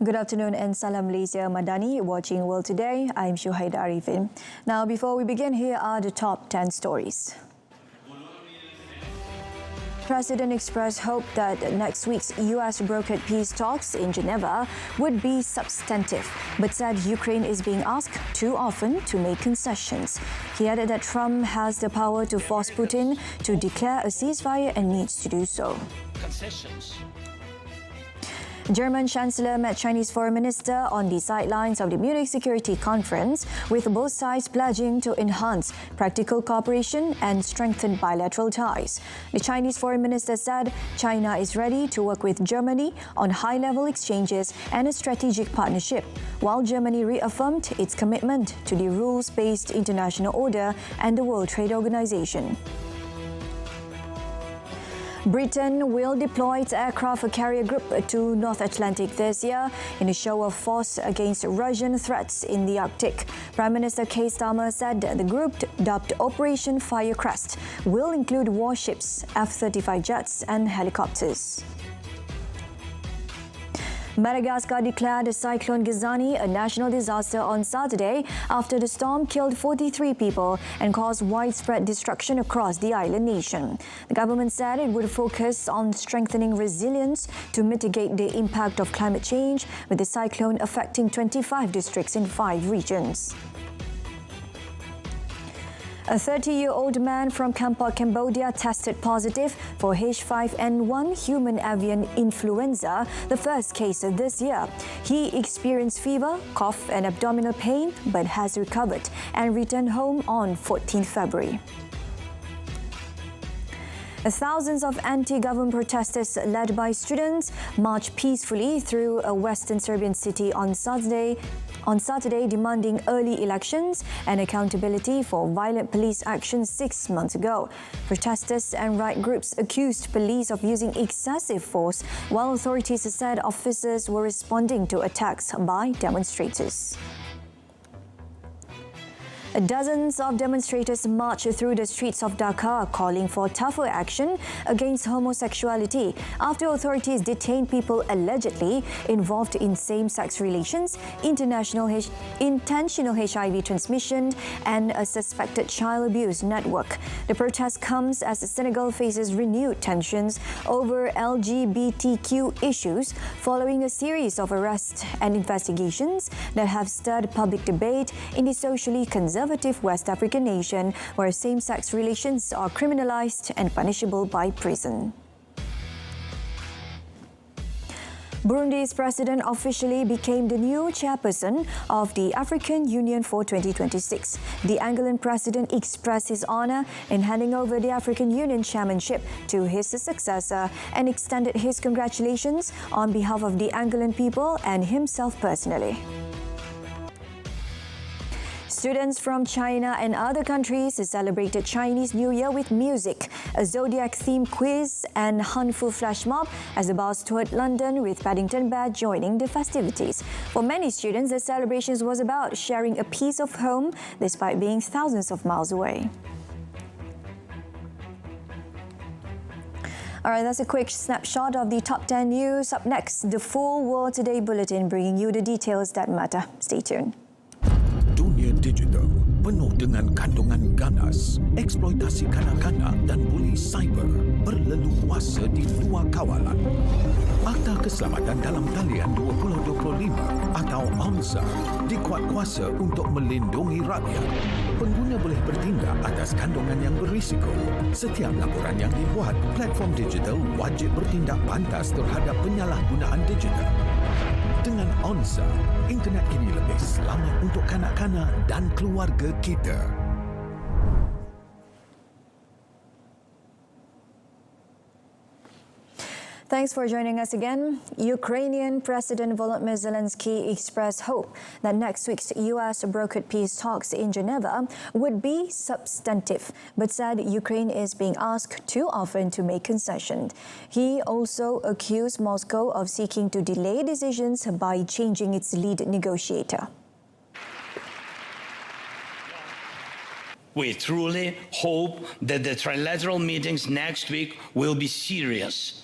Good afternoon and Salam Malaysia Madani, watching World Today. I'm Shuhaida Arifin. Now, before we begin, here are the top 10 stories. President expressed hope that next week's US brokered peace talks in Geneva would be substantive, but said Ukraine is being asked too often to make concessions. He added that Trump has the power to force Putin to declare a ceasefire and needs to do so. Concessions. German Chancellor met Chinese Foreign Minister on the sidelines of the Munich Security Conference, with both sides pledging to enhance practical cooperation and strengthen bilateral ties. The Chinese Foreign Minister said China is ready to work with Germany on high-level exchanges and a strategic partnership, while Germany reaffirmed its commitment to the rules-based international order and the World Trade Organization. Britain will deploy its aircraft carrier group to North Atlantic this year in a show of force against Russian threats in the Arctic. Prime Minister Keir Starmer said the group, dubbed Operation Firecrest, will include warships, F-35 jets and helicopters. Madagascar declared Cyclone Gaza a national disaster on Saturday after the storm killed 43 people and caused widespread destruction across the island nation. The government said it would focus on strengthening resilience to mitigate the impact of climate change, with the cyclone affecting 25 districts in 5 regions. A 30-year-old man from Cambodia tested positive for H5N1 human avian influenza, the first case this year. He experienced fever, cough and abdominal pain, but has recovered and returned home on 14 February. Thousands of anti-government protesters led by students marched peacefully through a western Serbian city on Saturday, demanding early elections and accountability for violent police actions 6 months ago. Protesters and right groups accused police of using excessive force, while authorities said officers were responding to attacks by demonstrators. Dozens of demonstrators marched through the streets of Dhaka calling for tougher action against homosexuality after authorities detained people allegedly involved in same-sex relations, intentional HIV transmission and a suspected child abuse network. The protest comes as Senegal faces renewed tensions over LGBTQ issues following a series of arrests and investigations that have stirred public debate in the socially conservative West African nation, where same-sex relations are criminalized and punishable by prison. Burundi's president officially became the new chairperson of the African Union for 2026. The Angolan president expressed his honor in handing over the African Union chairmanship to his successor and extended his congratulations on behalf of the Angolan people and himself personally. Students from China and other countries celebrated Chinese New Year with music, a zodiac-themed quiz and handful flash mob as the bus toured London, with Paddington Bear joining the festivities. For many students, the celebrations was about sharing a piece of home despite being thousands of miles away. All right, that's a quick snapshot of the top 10 news. Up next, the full World Today Bulletin, bringing you the details that matter. Stay tuned. Dunia digital penuh dengan kandungan ganas, eksploitasi kanak-kanak dan buli cyber berleluasa di luar kawalan. Akta Keselamatan dalam Talian 2025 atau AMSA dikuatkuasa untuk melindungi rakyat. Pengguna boleh bertindak atas kandungan yang berisiko. Setiap laporan yang dibuat, platform digital wajib bertindak pantas terhadap penyalahgunaan digital. Dengan AMSA, internet kini lebih selamat untuk kanak-kanak dan keluarga kita. Thanks for joining us again. Ukrainian President Volodymyr Zelensky expressed hope that next week's US brokered peace talks in Geneva would be substantive, but said Ukraine is being asked too often to make concessions. He also accused Moscow of seeking to delay decisions by changing its lead negotiator. We truly hope that the trilateral meetings next week will be serious,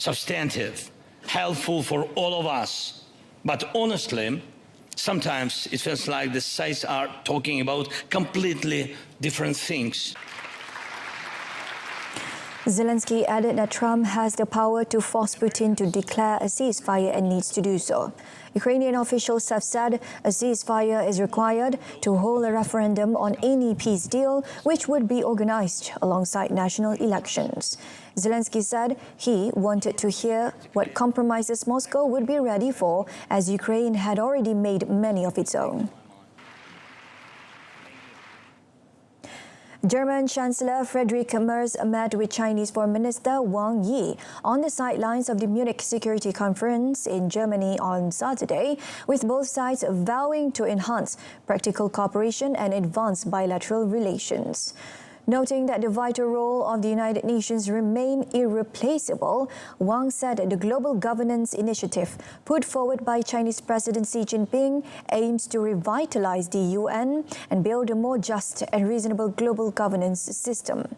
substantive, helpful for all of us, But honestly, sometimes it feels like the sides are talking about completely different things. Zelensky added that Trump has the power to force Putin to declare a ceasefire and needs to do so. Ukrainian officials have said a ceasefire is required to hold a referendum on any peace deal, which would be organized alongside national elections. Zelensky said he wanted to hear what compromises Moscow would be ready for, as Ukraine had already made many of its own. German Chancellor Friedrich Merz met with Chinese Foreign Minister Wang Yi on the sidelines of the Munich Security Conference in Germany on Saturday, with both sides vowing to enhance practical cooperation and advance bilateral relations. Noting that the vital role of the United Nations remain irreplaceable, Wang said the global governance initiative put forward by Chinese President Xi Jinping aims to revitalize the UN and build a more just and reasonable global governance system.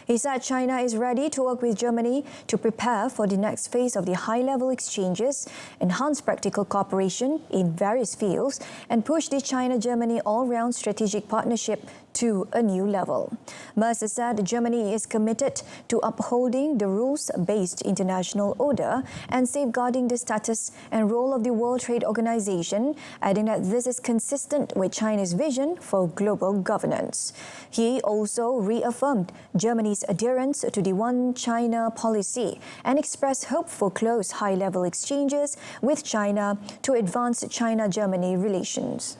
He said China is ready to work with Germany to prepare for the next phase of the high-level exchanges, enhance practical cooperation in various fields, and push the China-Germany all-round strategic partnership to a new level. Merz said Germany is committed to upholding the rules-based international order and safeguarding the status and role of the World Trade Organization, adding that this is consistent with China's vision for global governance. He also reaffirmed Germany's adherence to the One China policy and expressed hope for close high-level exchanges with China to advance China-Germany relations.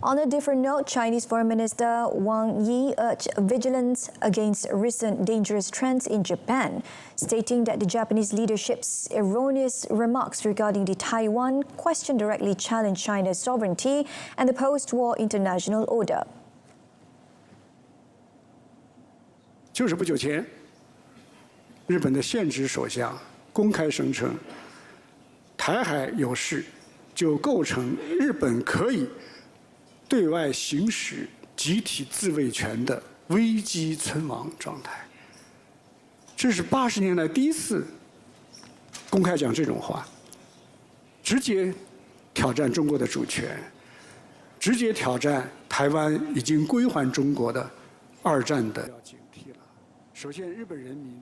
On a different note, Chinese Foreign Minister Wang Yi urged vigilance against recent dangerous trends in Japan, stating that the Japanese leadership's erroneous remarks regarding the Taiwan question directly challenged China's sovereignty and the post-war international order. 就是不久前，日本的现职首相公开声称，台海有事就构成日本可以 对外行使集体自卫权的危机存亡状态，这是80年来第一次公开讲这种话，直接挑战中国的主权，直接挑战台湾已经归还中国的2战的警惕了。首先，日本人民。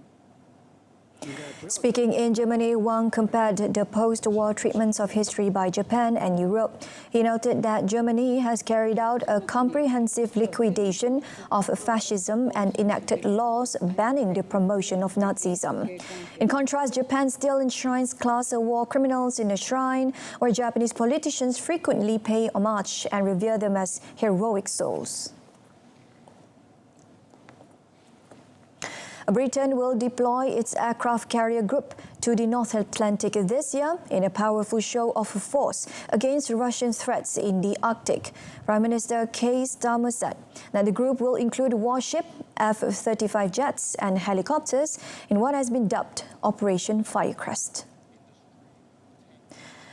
Speaking in Germany, Wang compared the post-war treatments of history by Japan and Europe. He noted that Germany has carried out a comprehensive liquidation of fascism and enacted laws banning the promotion of Nazism. In contrast, Japan still enshrines class war criminals in a shrine where Japanese politicians frequently pay homage and revere them as heroic souls. Britain will deploy its aircraft carrier group to the North Atlantic this year in a powerful show of force against Russian threats in the Arctic. Prime Minister Keir Starmer said that the group will include warship, F-35 jets and helicopters in what has been dubbed Operation Firecrest.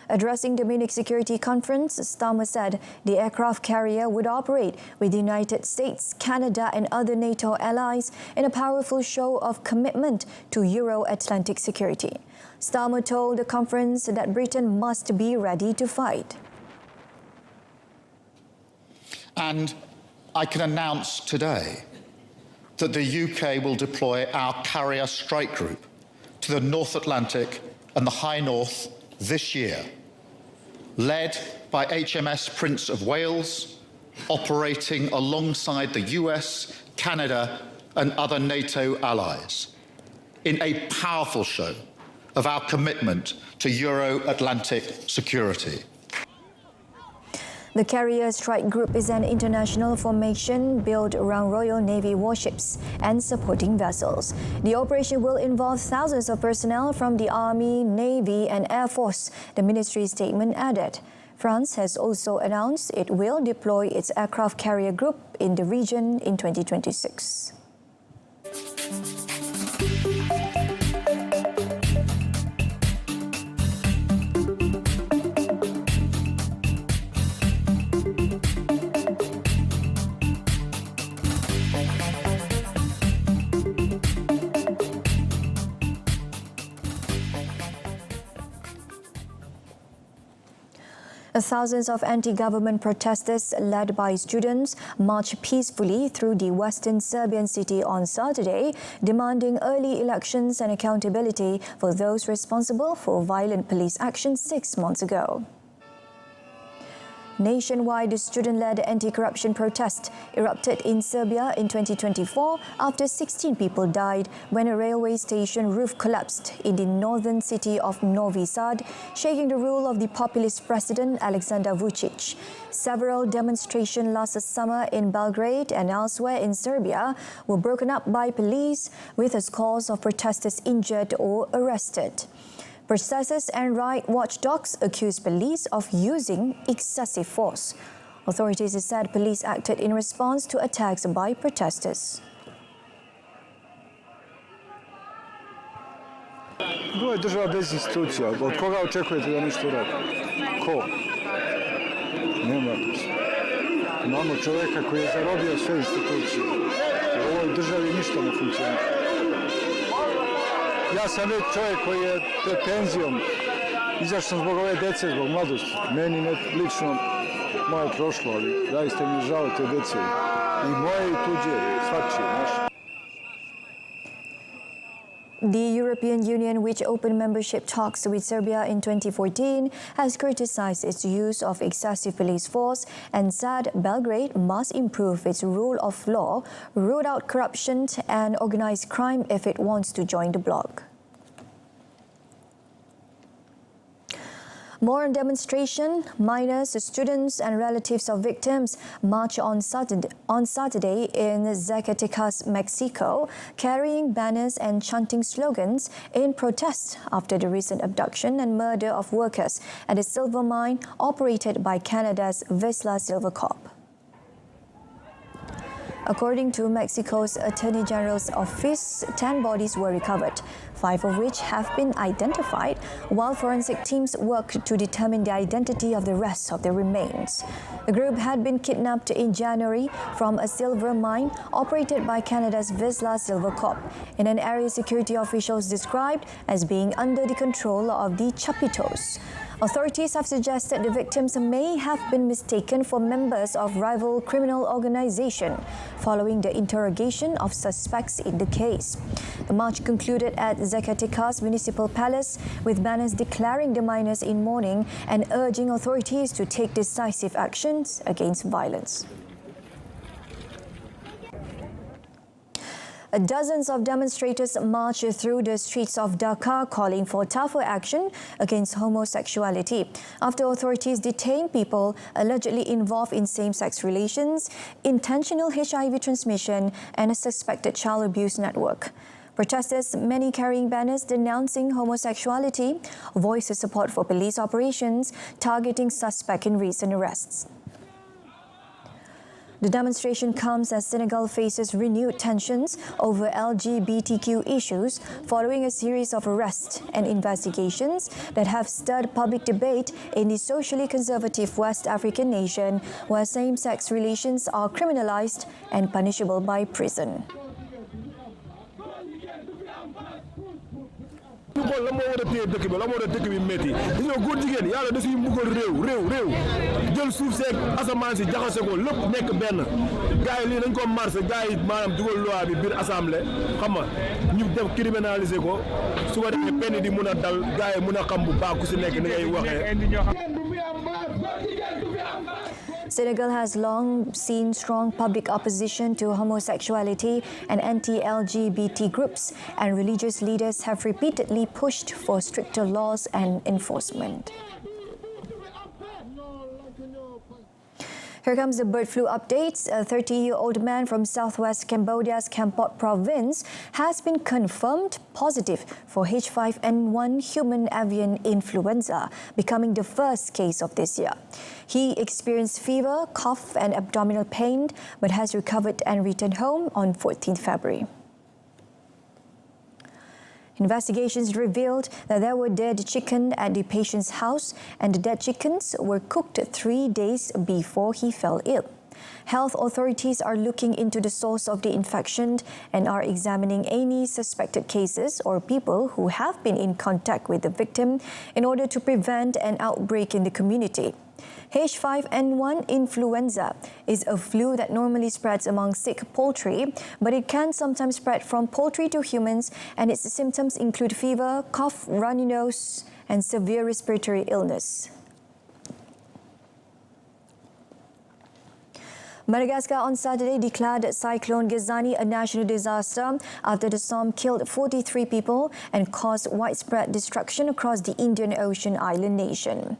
Addressing the Munich Security Conference, Starmer said the aircraft carrier would operate with the United States, Canada and other NATO allies in a powerful show of commitment to Euro-Atlantic security. Starmer told the conference that Britain must be ready to fight. And I can announce today that the UK will deploy our carrier strike group to the North Atlantic and the High North this year, led by HMS Prince of Wales, operating alongside the US, Canada and other NATO allies, in a powerful show of our commitment to Euro-Atlantic security. The Carrier Strike Group is an international formation built around Royal Navy warships and supporting vessels. The operation will involve thousands of personnel from the Army, Navy and Air Force, the ministry statement added. France has also announced it will deploy its aircraft carrier group in the region in 2026. Thousands of anti-government protesters led by students marched peacefully through the western Serbian city on Saturday, demanding early elections and accountability for those responsible for violent police action 6 months ago. Nationwide student-led anti-corruption protest erupted in Serbia in 2024 after 16 people died when a railway station roof collapsed in the northern city of Novi Sad, shaking the rule of the populist president Aleksandar Vučić. Several demonstrations last summer in Belgrade and elsewhere in Serbia were broken up by police, with a score of protesters injured or arrested. Protesters and riot watchdogs accused police of using excessive force. Authorities said police acted in response to attacks by protesters. Ovo je država bez institucija. Od koga očekujete da nešto uradi? Ko? Nema. Imamo čovjeka koji je zarobio sve institucije. U ovoj državi ništa ne funkcioniše. Ja sam već čovjek koji je pred penzijom. Izašao sam zbog ove dece, zbog mladosti. Meni ne lično moje prošlo, ali zaista mi je žao te dece. I moje i tuđe, svačije, naše. The European Union, which opened membership talks with Serbia in 2014, has criticized its use of excessive police force and said Belgrade must improve its rule of law, root out corruption and organized crime if it wants to join the bloc. More on demonstration. Minors, students and relatives of victims marched on Saturday in Zacatecas, Mexico, carrying banners and chanting slogans in protest after the recent abduction and murder of workers at a silver mine operated by Canada's Vizsla Silver Corp. According to Mexico's Attorney General's office, 10 bodies were recovered, 5 of which have been identified, while forensic teams work to determine the identity of the rest of the remains. The group had been kidnapped in January from a silver mine operated by Canada's Vizsla Silver Corp in an area security officials described as being under the control of the Chapitos. Authorities have suggested the victims may have been mistaken for members of rival criminal organization following the interrogation of suspects in the case. The march concluded at Zacatecas Municipal Palace with banners declaring the miners in mourning and urging authorities to take decisive actions against violence. Dozens of demonstrators marched through the streets of Dhaka calling for tougher action against homosexuality after authorities detained people allegedly involved in same-sex relations, intentional HIV transmission and a suspected child abuse network. Protesters, many carrying banners denouncing homosexuality, voiced support for police operations targeting suspects in recent arrests. The demonstration comes as Senegal faces renewed tensions over LGBTQ issues following a series of arrests and investigations that have stirred public debate in the socially conservative West African nation, where same-sex relations are criminalized and punishable by prison. xool la moo war a téye dëkk bi la moo war a dëkk bi métti gis nga góor jigéen yàlla da suñu mbugal réew jël suuf seeg asamaan si jaxase ko lépp nekk benn gars yi lii dañ ko marché gars yi maanaam dugal loi bi biir assemblée xam nga ñu def criminaliser ko su ko defee peine di mun a dal gars yi mun a xam bu baax ku si nekk ni ngay waxee. Senegal has long seen strong public opposition to homosexuality and anti-LGBT groups, and religious leaders have repeatedly pushed for stricter laws and enforcement. Here comes the bird flu updates. A 30-year-old man from southwest Cambodia's Kampot province has been confirmed positive for H5N1 human avian influenza, becoming the first case of this year. He experienced fever, cough and abdominal pain, but has recovered and returned home on 14th February. Investigations revealed that there were dead chicken at the patient's house, and the dead chickens were cooked 3 days before he fell ill. Health authorities are looking into the source of the infection and are examining any suspected cases or people who have been in contact with the victim in order to prevent an outbreak in the community. H5N1 influenza is a flu that normally spreads among sick poultry, but it can sometimes spread from poultry to humans, and its symptoms include fever, cough, runny nose, and severe respiratory illness. Madagascar on Saturday declared Cyclone Gaza a national disaster after the storm killed 43 people and caused widespread destruction across the Indian Ocean island nation.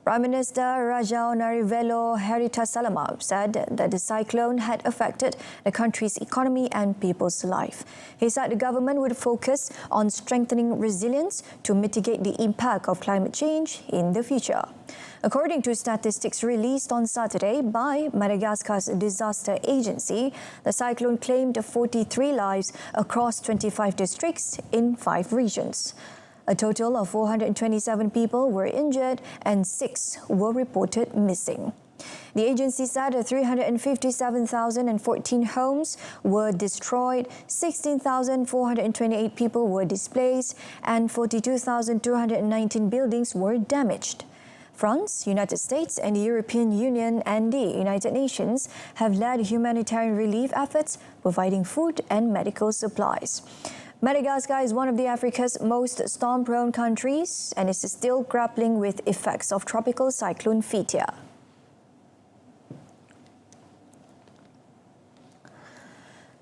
Prime Minister Rajao Narivelo Heritasalama said that the cyclone had affected the country's economy and people's life. He said the government would focus on strengthening resilience to mitigate the impact of climate change in the future. According to statistics released on Saturday by Madagascar's disaster agency, the cyclone claimed 43 lives across 25 districts in 5 regions. A total of 427 people were injured and 6 were reported missing. The agency said 357,014 homes were destroyed, 16,428 people were displaced, and 42,219 buildings were damaged. France, United States, and the European Union and the United Nations have led humanitarian relief efforts, providing food and medical supplies. Madagascar is one of Africa's most storm-prone countries and is still grappling with effects of tropical cyclone Setia.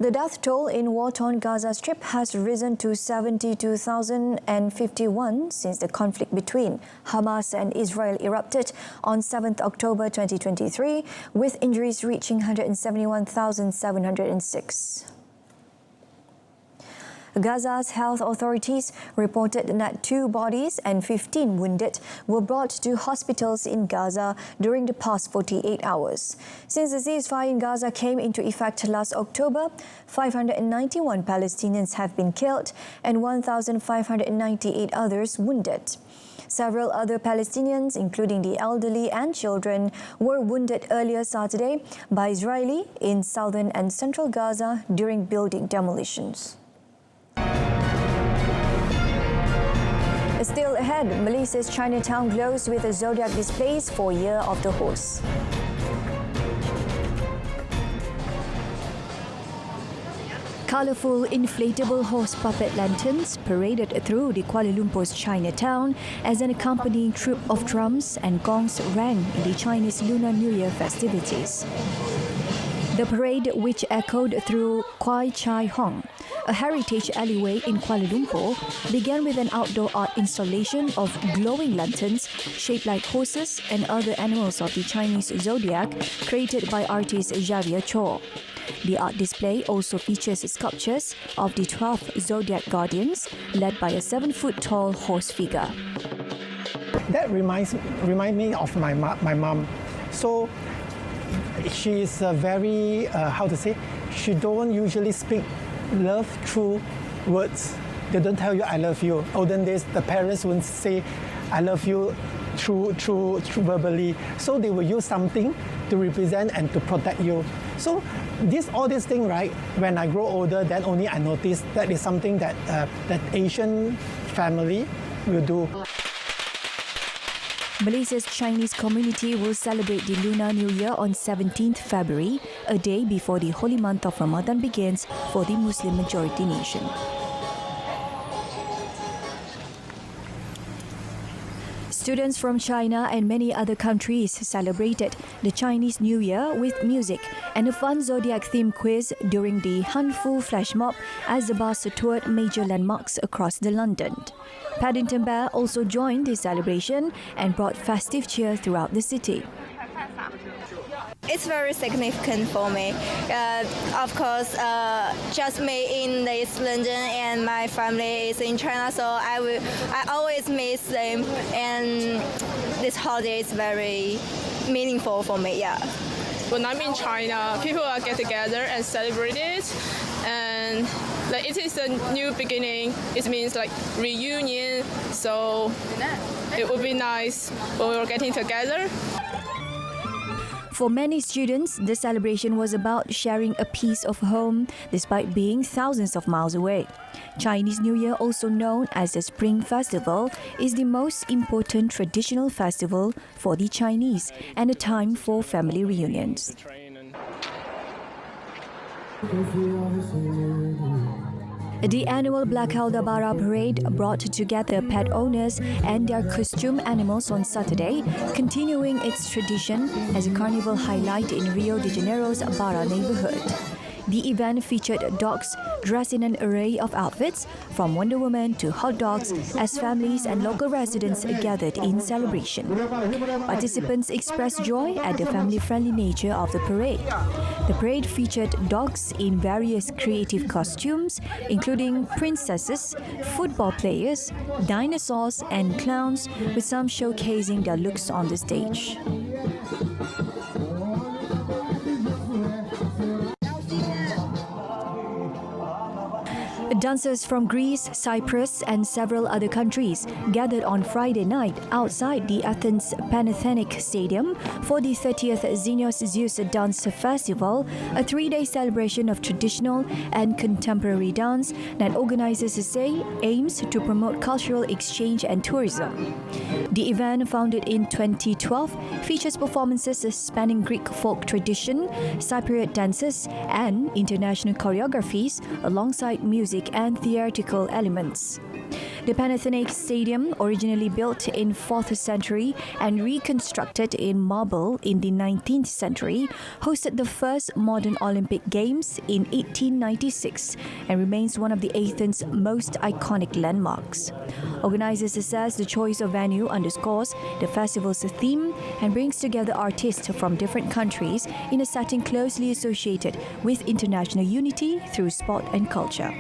The death toll in war-torn Gaza Strip has risen to 72,051 since the conflict between Hamas and Israel erupted on 7th October 2023, with injuries reaching 171,706. Gaza's health authorities reported that 2 bodies and 15 wounded were brought to hospitals in Gaza during the past 48 hours. Since the ceasefire in Gaza came into effect last October, 591 Palestinians have been killed and 1,598 others wounded. Several other Palestinians, including the elderly and children, were wounded earlier Saturday by Israeli in southern and central Gaza during building demolitions. Still ahead, Malaysia's Chinatown glows with a zodiac displays for Year of the Horse. Colourful inflatable horse puppet lanterns paraded through the Kuala Lumpur's Chinatown as an accompanying troop of drums and gongs rang in the Chinese Lunar New Year festivities. The parade, which echoed through Kwai Chai Hong, a heritage alleyway in Kuala Lumpur, began with an outdoor art installation of glowing lanterns shaped like horses and other animals of the Chinese zodiac created by artist Xavier Cho. The art display also features sculptures of the 12 zodiac guardians led by a 7-foot-tall horse figure. That remind me of my mom. So she is very, she don't usually speak love through words. They don't tell you I love you. Olden days, the parents wouldn't say I love you through verbally. So they will use something to represent and to protect you. So all this thing, right? When I grow older, then only I notice that is something that that Asian family will do. Malaysia's Chinese community will celebrate the Lunar New Year on 17th February, a day before the holy month of Ramadan begins for the Muslim majority nation. Students from China and many other countries celebrated the Chinese New Year with music and a fun zodiac-themed quiz during the Hanfu flash mob as the bus toured major landmarks across the London. Paddington Bear also joined the celebration and brought festive cheer throughout the city. It's very significant for me. Of course, just me in this London and my family is in China, so I always miss them, and this holiday is very meaningful for me. Yeah. When I'm in China, people will get together and celebrate it, and it is a new beginning. It means reunion, so it would be nice when we were getting together. For many students, the celebration was about sharing a piece of home despite being thousands of miles away. Chinese New Year, also known as the Spring Festival, is the most important traditional festival for the Chinese and a time for family reunions. The annual Black Bara parade brought together pet owners and their costume animals on Saturday, continuing its tradition as a carnival highlight in Rio de Janeiro's Bara neighborhood. The event featured dogs dressed in an array of outfits, from Wonder Woman to hot dogs, as families and local residents gathered in celebration. Participants expressed joy at the family-friendly nature of the parade. The parade featured dogs in various creative costumes, including princesses, football players, dinosaurs, and clowns, with some showcasing their looks on the stage. Dancers from Greece, Cyprus, and several other countries gathered on Friday night outside the Athens Panathenaic Stadium for the 30th Xenios Zeus Dance Festival, a 3-day celebration of traditional and contemporary dance that organizers say aims to promote cultural exchange and tourism. The event, founded in 2012, features performances spanning Greek folk tradition, Cypriot dances, and international choreographies alongside music and theatrical elements. The Panathenaic Stadium, originally built in 4th century and reconstructed in marble in the 19th century, hosted the first modern Olympic Games in 1896 and remains one of the Athens' most iconic landmarks. Organizers says the choice of venue underscores the festival's theme and brings together artists from different countries in a setting closely associated with international unity through sport and culture.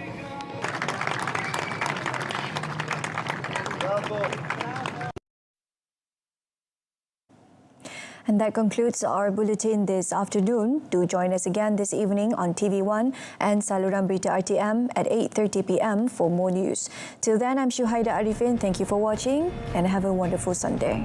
And that concludes our bulletin this afternoon. Do join us again this evening on TV1 and saluran Berita RTM at 8:30 p.m. for more news. Till then, I'm Shuhaida Arifin. Thank you for watching and have a wonderful Sunday.